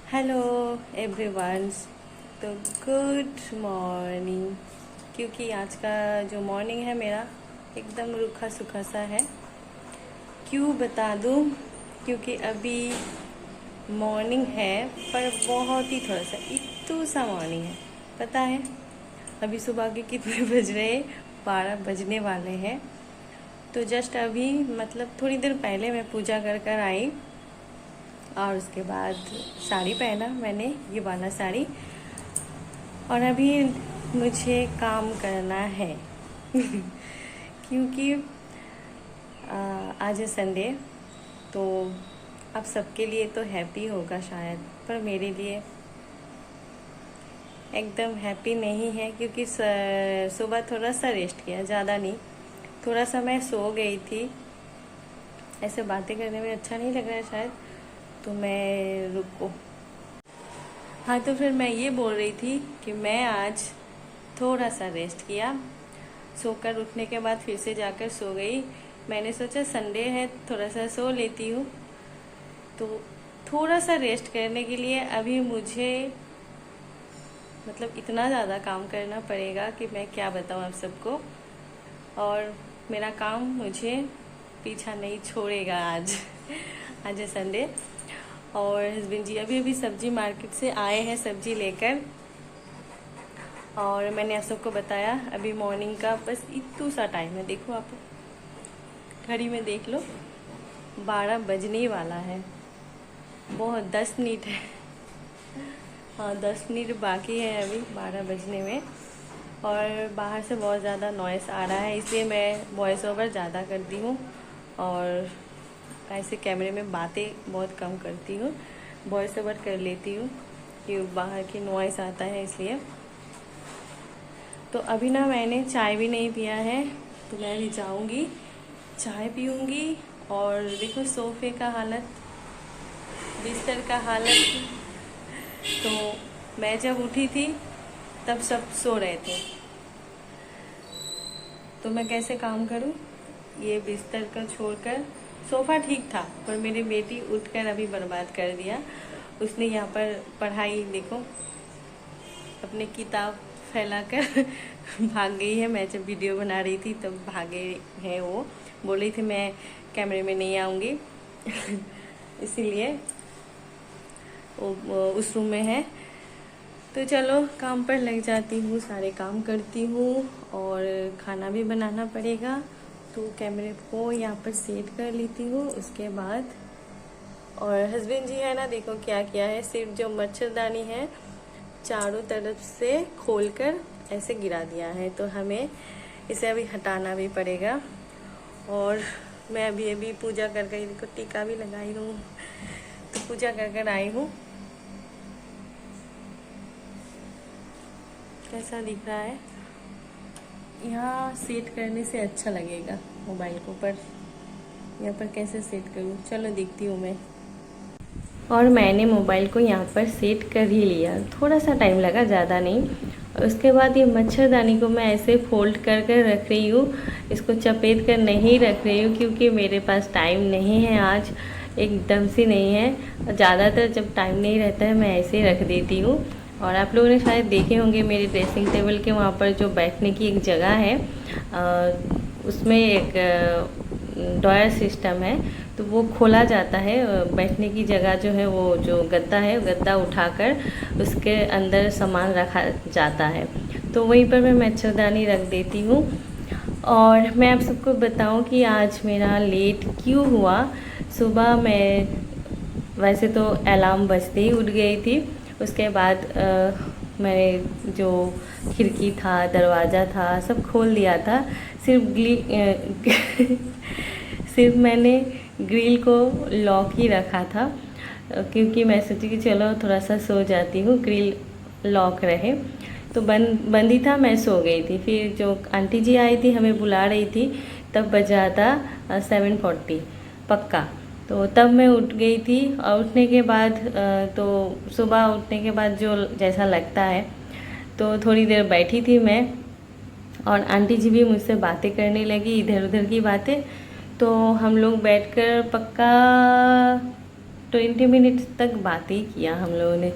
Hello everyone. तो good morning. क्योंकि आज का जो मॉर्निंग है मेरा एकदम रूखा सूखा सा है। क्यों बता दूँ? क्योंकि अभी मॉर्निंग है पर बहुत ही थोड़ा सा इतू सा मॉर्निंग है। पता है अभी सुबह के कितने बज रहे हैं? 12 बजने वाले हैं। तो जस्ट अभी मतलब थोड़ी देर पहले मैं पूजा कर कर आई और उसके बाद साड़ी पहना मैंने, ये वाला साड़ी। और अभी मुझे काम करना है क्योंकि आज है संडे। तो अब सबके लिए तो हैप्पी होगा शायद, पर मेरे लिए एकदम हैप्पी नहीं है। क्योंकि सुबह थोड़ा सा रेस्ट किया, ज़्यादा नहीं, थोड़ा सा मैं सो गई थी। ऐसे बातें करने में अच्छा नहीं लग रहा है शायद, तो मैं रुको। हाँ, तो फिर मैं ये बोल रही थी कि मैं आज थोड़ा सा रेस्ट किया। सोकर उठने के बाद फिर से जाकर सो गई। मैंने सोचा संडे है थोड़ा सा सो लेती हूँ। तो थोड़ा सा रेस्ट करने के लिए अभी मुझे मतलब इतना ज़्यादा काम करना पड़ेगा कि मैं क्या बताऊँ आप सबको। और मेरा काम मुझे पीछा नहीं छोड़ेगा आज आज है संडे। और हस्बैंड जी अभी अभी सब्जी मार्केट से आए हैं सब्जी लेकर। और मैंने आप सबको बताया अभी मॉर्निंग का बस इतू सा टाइम है। देखो आप घड़ी में देख लो, 12 बजने वाला है। बहुत 10 मिनट है। हाँ, 10 मिनट बाकी है अभी 12 बजने में। और बाहर से बहुत ज़्यादा नॉइस आ रहा है, इसलिए मैं वॉइस ओवर ज़्यादा करती हूँ और ऐसे कैमरे में बातें बहुत कम करती हूँ। वॉइस ओवर कर लेती हूँ कि बाहर की नॉइस आता है इसलिए। तो अभी ना मैंने चाय भी नहीं पिया है, तो मैं अभी जाऊंगी चाय पीऊँगी। और देखो सोफ़े का हालत, बिस्तर का हालत। तो मैं जब उठी थी तब सब सो रहे थे, तो मैं कैसे काम करूं? ये बिस्तर का छोड़कर सोफ़ा ठीक था, पर मेरी बेटी उठकर अभी बर्बाद कर दिया। उसने यहाँ पर पढ़ाई देखो, अपने किताब फैलाकर भाग गई है। मैं जब वीडियो बना रही थी तब भागे हैं वो। बोल रही थी मैं कैमरे में नहीं आऊँगी इसीलिए वो उस रूम में है। तो चलो काम पर लग जाती हूँ, सारे काम करती हूँ और खाना भी बनाना पड़ेगा। तो कैमरे को यहाँ पर सेट कर लेती हूँ उसके बाद। और हस्बैंड जी है ना, देखो क्या किया है, सिर्फ जो मच्छरदानी है चारों तरफ से खोलकर ऐसे गिरा दिया है। तो हमें इसे अभी हटाना भी पड़ेगा। और मैं अभी अभी पूजा कर गई, देखो टीका भी लगाई हूँ। तो पूजा कर कर आई हूँ। कैसा दिख रहा है? यहाँ सेट करने से अच्छा लगेगा मोबाइल को, पर यहाँ पर कैसे सेट करूँ? चलो देखती हूँ मैं। और मैंने मोबाइल को यहाँ पर सेट कर ही लिया, थोड़ा सा टाइम लगा, ज़्यादा नहीं। और उसके बाद ये मच्छरदानी को मैं ऐसे फोल्ड कर कर रख रही हूँ, इसको चपेट कर नहीं रख रही हूँ क्योंकि मेरे पास टाइम नहीं है आज, एकदम से नहीं है। ज़्यादातर जब टाइम नहीं रहता है मैं ऐसे ही रख देती हूँ। और आप लोगों ने शायद देखे होंगे मेरे ड्रेसिंग टेबल के वहाँ पर जो बैठने की एक जगह है, उसमें एक ड्रॉयर सिस्टम है। तो वो खोला जाता है, बैठने की जगह जो है, वो जो गद्दा है, गद्दा उठाकर उसके अंदर सामान रखा जाता है। तो वहीं पर मैं मच्छरदानी रख देती हूँ। और मैं आप सबको बताऊं कि आज मेरा लेट क्यों हुआ। सुबह मैं वैसे तो अलार्म बजते ही उठ गई थी। उसके बाद मैंने जो खिड़की था, दरवाज़ा था, सब खोल दिया था। सिर्फ मैंने ग्रिल को लॉक ही रखा था क्योंकि मैं सोची कि चलो थोड़ा सा सो जाती हूँ, ग्रिल लॉक रहे। तो बंद ही था, मैं सो गई थी। फिर जो आंटी जी आई थी, हमें बुला रही थी, तब बजा था 7:40 पक्का। तो तब मैं उठ गई थी। और उठने के बाद तो सुबह उठने के बाद जो जैसा लगता है, तो थोड़ी देर बैठी थी मैं। और आंटी जी भी मुझसे बातें करने लगी, इधर उधर की बातें। तो हम लोग बैठकर पक्का 20 मिनट तक बातें किया हम लोगों ने,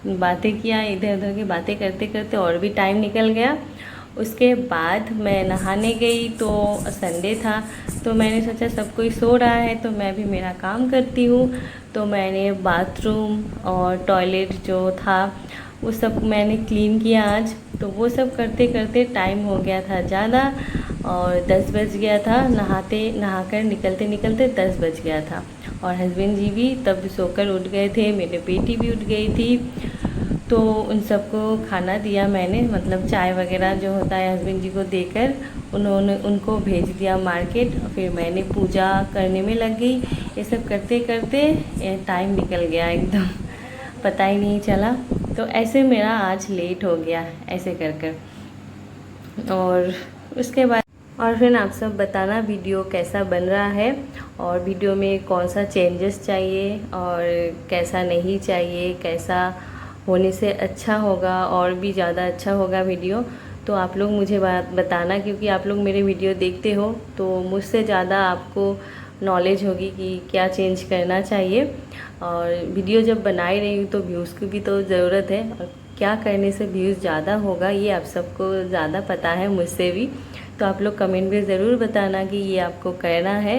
बातें किया, इधर उधर की बातें करते करते और भी टाइम निकल गया। उसके बाद मैं नहाने गई, तो संडे था, तो मैंने सोचा सब कोई सो रहा है तो मैं भी मेरा काम करती हूँ। तो मैंने बाथरूम और टॉयलेट जो था वो सब मैंने क्लीन किया आज। तो वो सब करते करते टाइम हो गया था ज़्यादा, और 10 बज गया था, नहाकर निकलते निकलते 10 बज गया था। और हस्बैंड जी भी तब सोकर उठ गए थे, मेरी बेटी भी उठ गई थी। तो उन सबको खाना दिया मैंने, मतलब चाय वगैरह जो होता है हस्बैंड जी को देकर उनको भेज दिया मार्केट। फिर मैंने पूजा करने में लग गई। ये सब करते करते टाइम निकल गया एकदम, पता ही नहीं चला। तो ऐसे मेरा आज लेट हो गया ऐसे कर कर। और उसके बाद और फिर आप सब बताना वीडियो कैसा बन रहा है, और वीडियो में कौन सा चेंजेस चाहिए और कैसा नहीं चाहिए, कैसा होने से अच्छा होगा और भी ज़्यादा अच्छा होगा वीडियो। तो आप लोग मुझे बात बताना, क्योंकि आप लोग मेरे वीडियो देखते हो तो मुझसे ज़्यादा आपको नॉलेज होगी कि क्या चेंज करना चाहिए। और वीडियो जब बना ही रही हूँ तो व्यूज़ की भी तो ज़रूरत है, और क्या करने से व्यूज़ ज़्यादा होगा ये आप सबको ज़्यादा पता है मुझसे भी। तो आप लोग कमेंट में ज़रूर बताना कि ये आपको करना है,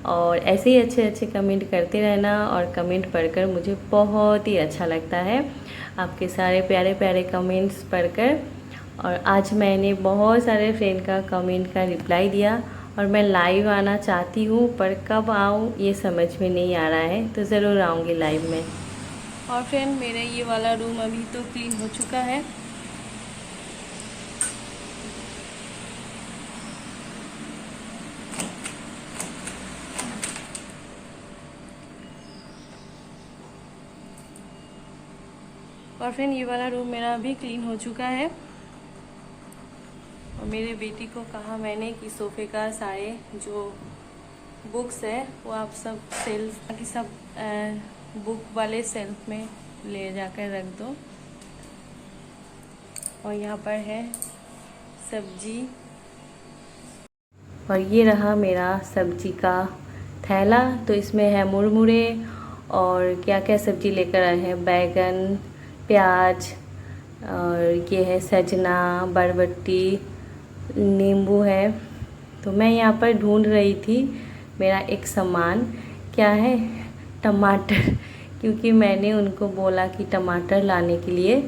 और ऐसे ही अच्छे अच्छे कमेंट करते रहना। और कमेंट पढ़कर मुझे बहुत ही अच्छा लगता है, आपके सारे प्यारे प्यारे कमेंट्स पढ़कर। और आज मैंने बहुत सारे फ्रेंड का कमेंट का रिप्लाई दिया, और मैं लाइव आना चाहती हूँ, पर कब आऊँ ये समझ में नहीं आ रहा है, तो ज़रूर आऊँगी लाइव में। और फ्रेंड मेरा ये वाला रूम अभी तो क्लीन हो चुका है। और फ्रेंड ये वाला रूम मेरा अभी क्लीन हो चुका है। और मेरे बेटी को कहा मैंने कि सोफ़े का सारे जो बुक्स है वो आप सब सेल्फ की सब बुक वाले सेल्फ में ले जाकर रख दो। और यहाँ पर है सब्जी, और ये रहा मेरा सब्जी का थैला। तो इसमें है मुरमुरे और क्या क्या सब्जी लेकर आए हैं, बैगन, प्याज, और ये है सजना, बरबट्टी, नींबू है। तो मैं यहाँ पर ढूंढ रही थी मेरा एक सामान, क्या है, टमाटर, क्योंकि मैंने उनको बोला कि टमाटर लाने के लिए।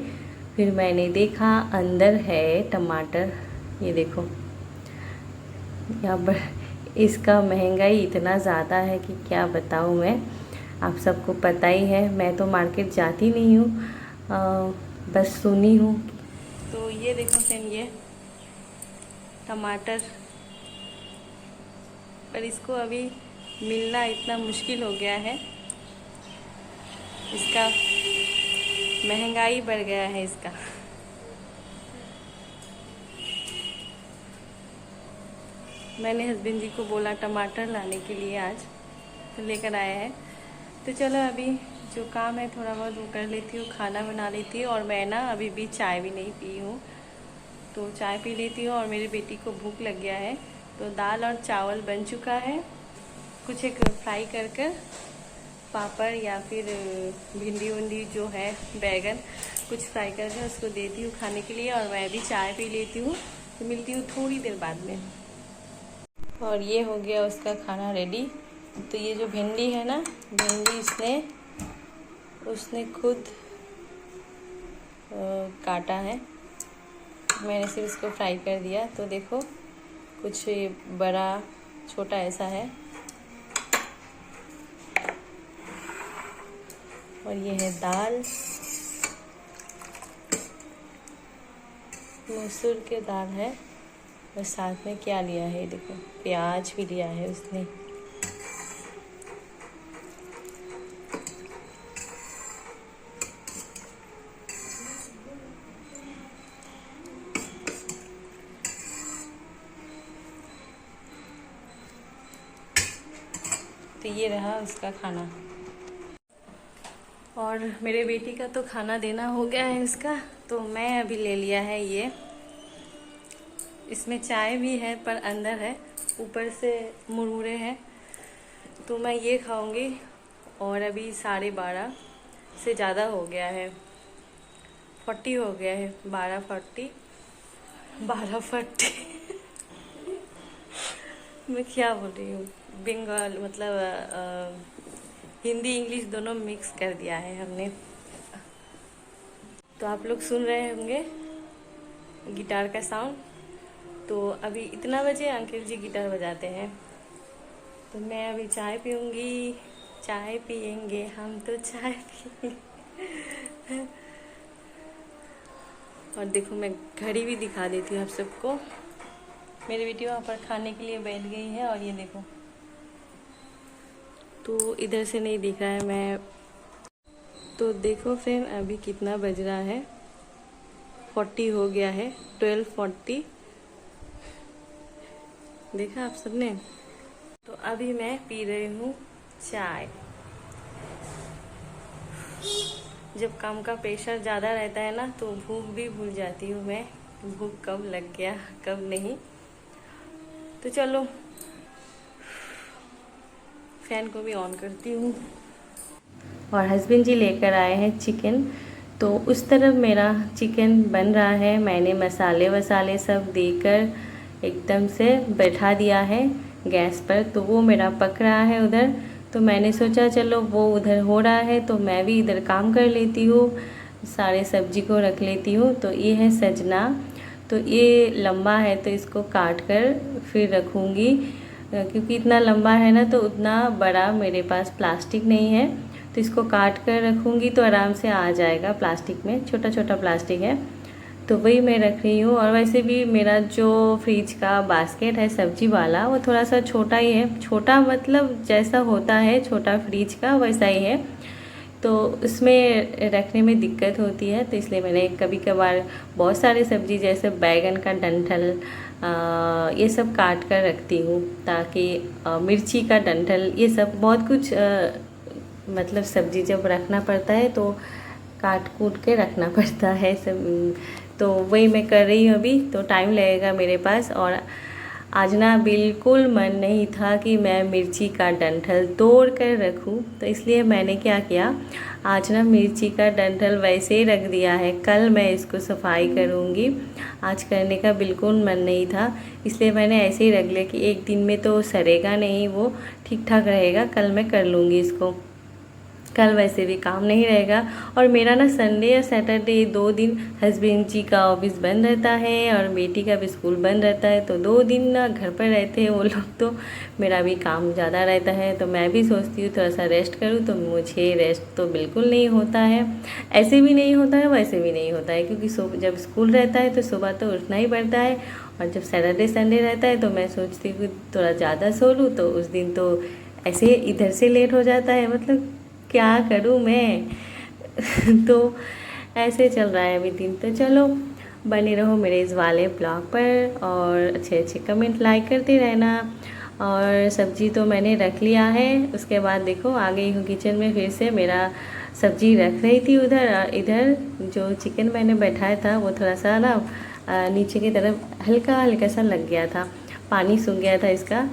फिर मैंने देखा अंदर है टमाटर, ये देखो यहाँ पर। इसका महंगाई इतना ज़्यादा है कि क्या बताऊँ मैं, आप सबको पता ही है। मैं तो मार्केट जाती नहीं हूँ, बस सुनी हूँ। तो ये देखो फ्रेंड, ये टमाटर, पर इसको अभी मिलना इतना मुश्किल हो गया है, इसका महंगाई बढ़ गया है इसका। मैंने हस्बैंड जी को बोला टमाटर लाने के लिए आज, तो लेकर आया है। तो चलो अभी जो काम है थोड़ा बहुत वो कर लेती हूँ, खाना बना लेती हूँ। और मैं ना अभी भी चाय भी नहीं पी हूँ, तो चाय पी लेती हूँ। और मेरी बेटी को भूख लग गया है, तो दाल और चावल बन चुका है। कुछ एक फ्राई कर कर पापड़ या फिर भिंडी उंडी जो है, बैगन, कुछ फ्राई करके उसको देती हूँ खाने के लिए। और मैं भी चाय पी लेती हूँ। तो मिलती हूँ थोड़ी देर बाद में। और ये हो गया उसका खाना रेडी। तो ये जो भिंडी है ना, भिंडी उसने खुद काटा है, मैंने सिर्फ इसको फ्राई कर दिया। तो देखो कुछ बड़ा छोटा ऐसा है। और ये है दाल, मसूर के दाल है। और साथ में क्या लिया है, देखो प्याज भी लिया है उसने। तो ये रहा उसका खाना। और मेरे बेटी का तो खाना देना हो गया है उसका, तो मैं अभी ले लिया है ये। इसमें चाय भी है पर अंदर है, ऊपर से मुरमुरे हैं। तो मैं ये खाऊंगी और अभी 12:30 से ज़्यादा हो गया है, 40 हो गया है, 12:40 मैं क्या बोल रही हूँ, बंगाल मतलब हिंदी इंग्लिश दोनों मिक्स कर दिया है हमने। तो आप लोग सुन रहे होंगे गिटार का साउंड। तो अभी इतना बजे अंकल जी गिटार बजाते हैं, तो मैं अभी चाय पीऊँगी, चाय पियेंगे हम तो चाय पियेंगे। और देखो मैं घड़ी भी दिखा देती हूँ आप सबको। मेरी बेटी वहाँ पर खाने के लिए बैठ गई है और ये देखो, तो इधर से नहीं दिख रहा है मैं। तो देखो फ्रेंड अभी कितना बज रहा है, 40 हो गया है, 12:40। देखा आप सबने। तो अभी मैं पी रही हूँ चाय। जब काम का प्रेशर ज़्यादा रहता है ना तो भूख भी भूल जाती हूँ मैं, भूख कब लग गया कब नहीं। तो चलो फैन को भी ऑन करती हूँ। और हस्बैंड जी लेकर आए हैं चिकन, तो उस तरफ मेरा चिकन बन रहा है। मैंने मसाले वसाले सब देकर एकदम से बैठा दिया है गैस पर, तो वो मेरा पक रहा है उधर। तो मैंने सोचा चलो वो उधर हो रहा है तो मैं भी इधर काम कर लेती हूँ, सारे सब्जी को रख लेती हूँ। तो ये है सजना, तो ये लंबा है तो इसको काट कर फिर रखूँगी, क्योंकि इतना लंबा है ना तो उतना बड़ा मेरे पास प्लास्टिक नहीं है, तो इसको काट कर रखूँगी तो आराम से आ जाएगा। प्लास्टिक में छोटा छोटा प्लास्टिक है तो वही मैं रख रही हूँ। और वैसे भी मेरा जो फ्रिज का बास्केट है सब्जी वाला वो थोड़ा सा छोटा ही है, छोटा मतलब जैसा होता है छोटा फ्रिज का वैसा ही है, तो उसमें रखने में दिक्कत होती है। तो इसलिए मैंने कभी कभार बहुत सारे सब्जी जैसे बैगन का डंठल ये सब काट कर रखती हूँ, ताकि मिर्ची का डंठल ये सब बहुत कुछ मतलब सब्जी जब रखना पड़ता है तो काट कूट के रखना पड़ता है सब। तो वही मैं कर रही हूँ अभी, तो टाइम लगेगा मेरे पास। और आज ना बिल्कुल मन नहीं था कि मैं मिर्ची का डंठल तोड़ कर रखूँ, तो इसलिए मैंने क्या किया, आज ना मिर्ची का डंठल वैसे ही रख दिया है। कल मैं इसको सफाई करूँगी, आज करने का बिल्कुल मन नहीं था, इसलिए मैंने ऐसे ही रख लिया कि एक दिन में तो सड़ेगा नहीं, वो ठीक ठाक रहेगा, कल मैं कर लूँगी इसको। कल वैसे भी काम नहीं रहेगा। और मेरा ना संडे या सैटरडे 2 दिन हस्बैंड जी का ऑफिस बंद रहता है और बेटी का भी स्कूल बंद रहता है, तो 2 दिन ना घर पर रहते हैं वो लोग, तो मेरा भी काम ज़्यादा रहता है। तो मैं भी सोचती हूँ थोड़ा सा रेस्ट करूँ, तो मुझे रेस्ट तो बिल्कुल नहीं होता है, ऐसे भी नहीं होता है वैसे भी नहीं होता है, क्योंकि जब स्कूल रहता है तो सुबह तो उठना ही पड़ता है, और जब सैटरडे संडे रहता है तो मैं सोचती हूँ थोड़ा ज़्यादा सो लूँ, तो उस दिन तो ऐसे इधर से लेट हो जाता है, मतलब क्या करूँ मैं। तो ऐसे चल रहा है अभी दिन। तो चलो बने रहो मेरे इस वाले ब्लॉग पर, और अच्छे अच्छे कमेंट लाइक करते रहना। और सब्जी तो मैंने रख लिया है, उसके बाद देखो आ गई हूँ किचन में, फिर से मेरा सब्जी रख रही थी उधर। इधर जो चिकन मैंने बैठाया था वो थोड़ा सा ना नीचे की तरफ हल्का हल्का सा लग गया था, पानी सूख गया था इसका,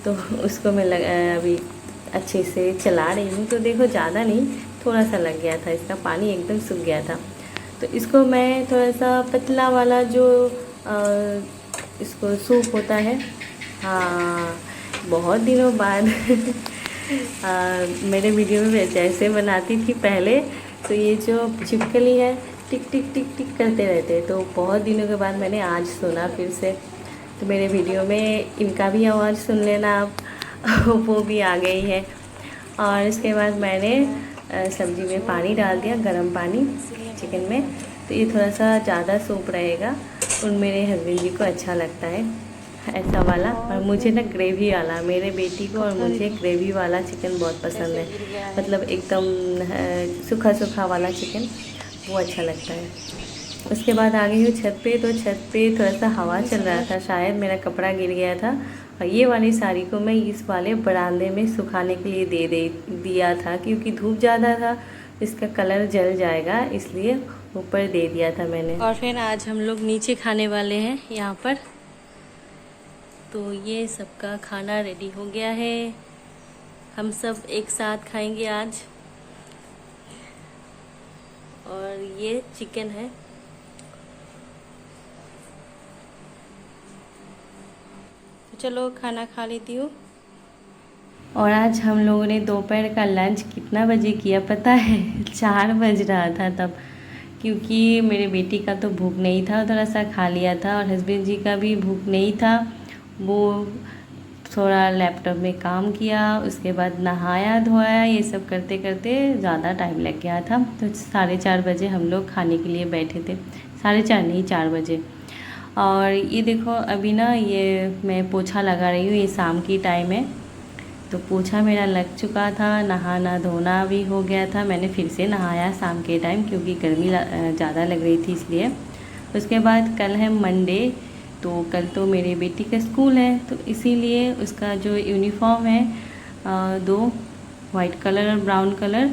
तो उसको मैं अभी अच्छे से चला रही हूँ। तो देखो ज़्यादा नहीं, थोड़ा सा लग गया था, इसका पानी एकदम सूख गया था। तो इसको मैं थोड़ा सा पतला वाला जो इसको सूप होता है, हाँ बहुत दिनों बाद मेरे वीडियो में जैसे बनाती थी पहले, तो ये जो छिपकली है टिक टिक टिक टिक करते रहते, तो बहुत दिनों के बाद मैंने आज सुना फिर से। तो मेरे वीडियो में इनका भी आवाज़ सुन लेना आप। वो भी आ गई है। और इसके बाद मैंने सब्ज़ी में पानी डाल दिया, गरम पानी चिकन में, तो ये थोड़ा सा ज़्यादा सूप रहेगा, और मेरे हस्बैंड जी को अच्छा लगता है ऐसा वाला, और मुझे ना ग्रेवी वाला, मेरे बेटी को और मुझे ग्रेवी वाला चिकन बहुत पसंद है, मतलब एकदम सूखा सूखा वाला चिकन वो अच्छा लगता है। उसके बाद आ गई हूँ छत पे, तो छत पे थोड़ा सा हवा चल रहा था, शायद मेरा कपड़ा गिर गया था, और ये वाली साड़ी को मैं इस वाले बरामदे में सुखाने के लिए दिया था, क्योंकि धूप ज़्यादा था, इसका कलर जल जाएगा, इसलिए ऊपर दे दिया था मैंने। और फिर आज हम लोग नीचे खाने वाले हैं यहाँ पर। तो ये सबका खाना रेडी हो गया है, हम सब एक साथ खाएंगे आज। और ये चिकन है। तो चलो खाना खा लेती हूँ। और आज हम लोगों ने दोपहर का लंच कितना बजे किया पता है? 4 बज रहा था तब, क्योंकि मेरे बेटी का तो भूख नहीं था, थोड़ा सा खा लिया था, और हस्बैंड जी का भी भूख नहीं था। वो थोड़ा लैपटॉप में काम किया, उसके बाद नहाया धोया, ये सब करते करते ज़्यादा टाइम लग गया था। तो 4:30 बजे हम लोग खाने के लिए बैठे थे। 4:30 नहीं, 4 बजे। और ये देखो अभी ना, ये मैं पोछा लगा रही हूँ, ये शाम की टाइम है। तो पोछा मेरा लग चुका था, नहाना धोना भी हो गया था। मैंने फिर से नहाया शाम के टाइम, क्योंकि गर्मी ज़्यादा लग रही थी इसलिए। उसके बाद कल है मंडे, तो कल तो मेरे बेटी का स्कूल है, तो इसीलिए उसका जो यूनिफॉर्म है 2 वाइट कलर और ब्राउन कलर,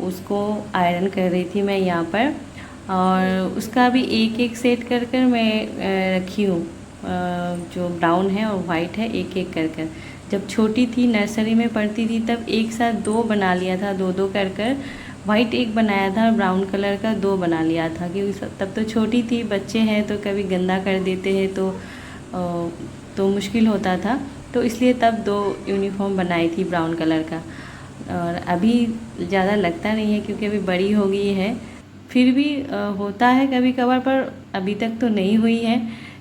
उसको आयरन कर रही थी मैं यहाँ पर। और उसका भी एक एक सेट कर कर मैं रखी हूँ, जो ब्राउन है और वाइट है, एक एक कर कर। जब छोटी थी, नर्सरी में पढ़ती थी, तब एक साथ 2 बना लिया था, 2-2 कर कर। वाइट एक बनाया था और ब्राउन कलर का 2 बना लिया था, क्योंकि तब तो छोटी थी, बच्चे हैं तो कभी गंदा कर देते हैं, तो मुश्किल होता था। तो इसलिए तब 2 यूनिफॉर्म बनाई थी ब्राउन कलर का। और अभी ज़्यादा लगता नहीं है, क्योंकि अभी बड़ी हो गई है। फिर भी होता है कभी कभार, पर अभी तक तो नहीं हुई है,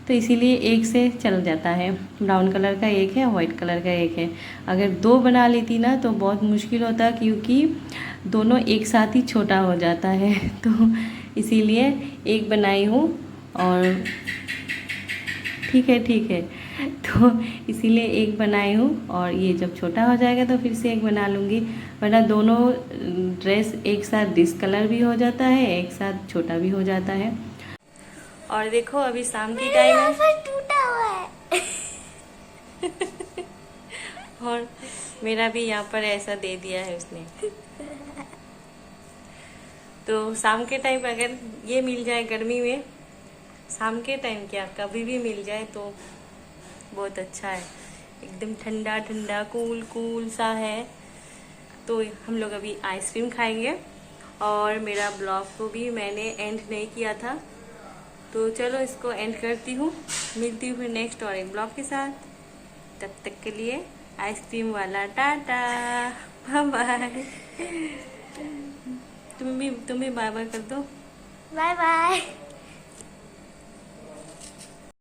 तो इसीलिए एक से चल जाता है। ब्राउन कलर का एक है, वाइट कलर का एक है। अगर 2 बना लेती ना तो बहुत मुश्किल होता, क्योंकि दोनों एक साथ ही छोटा हो जाता है। तो इसीलिए एक बनाई हूँ, और ठीक है, तो इसीलिए एक बनाई हूँ। और ये जब छोटा हो जाएगा तो फिर से एक बना लूँगी, वरना दोनों ड्रेस एक साथ डिस्कलर भी हो जाता है, एक साथ छोटा भी हो जाता है। और देखो अभी शाम की टाइम है, टूटा हुआ है। और मेरा भी यहाँ पर ऐसा दे दिया है उसने। तो शाम के टाइम अगर ये मिल जाए गर्मी में, शाम के टाइम क्या कभी भी मिल जाए तो बहुत अच्छा है। एकदम ठंडा ठंडा कूल कूल सा है। तो हम लोग अभी आइसक्रीम खाएंगे। और मेरा ब्लॉग को भी मैंने एंड नहीं किया था, तो चलो इसको एंड करती हूँ। मिलती हूँ फिर नेक्स्ट और एक ब्लॉग के साथ। तब तक के लिए आइसक्रीम वाला टाटा, बाय बाय। तुम भी बाय बाय कर दो। Bye bye.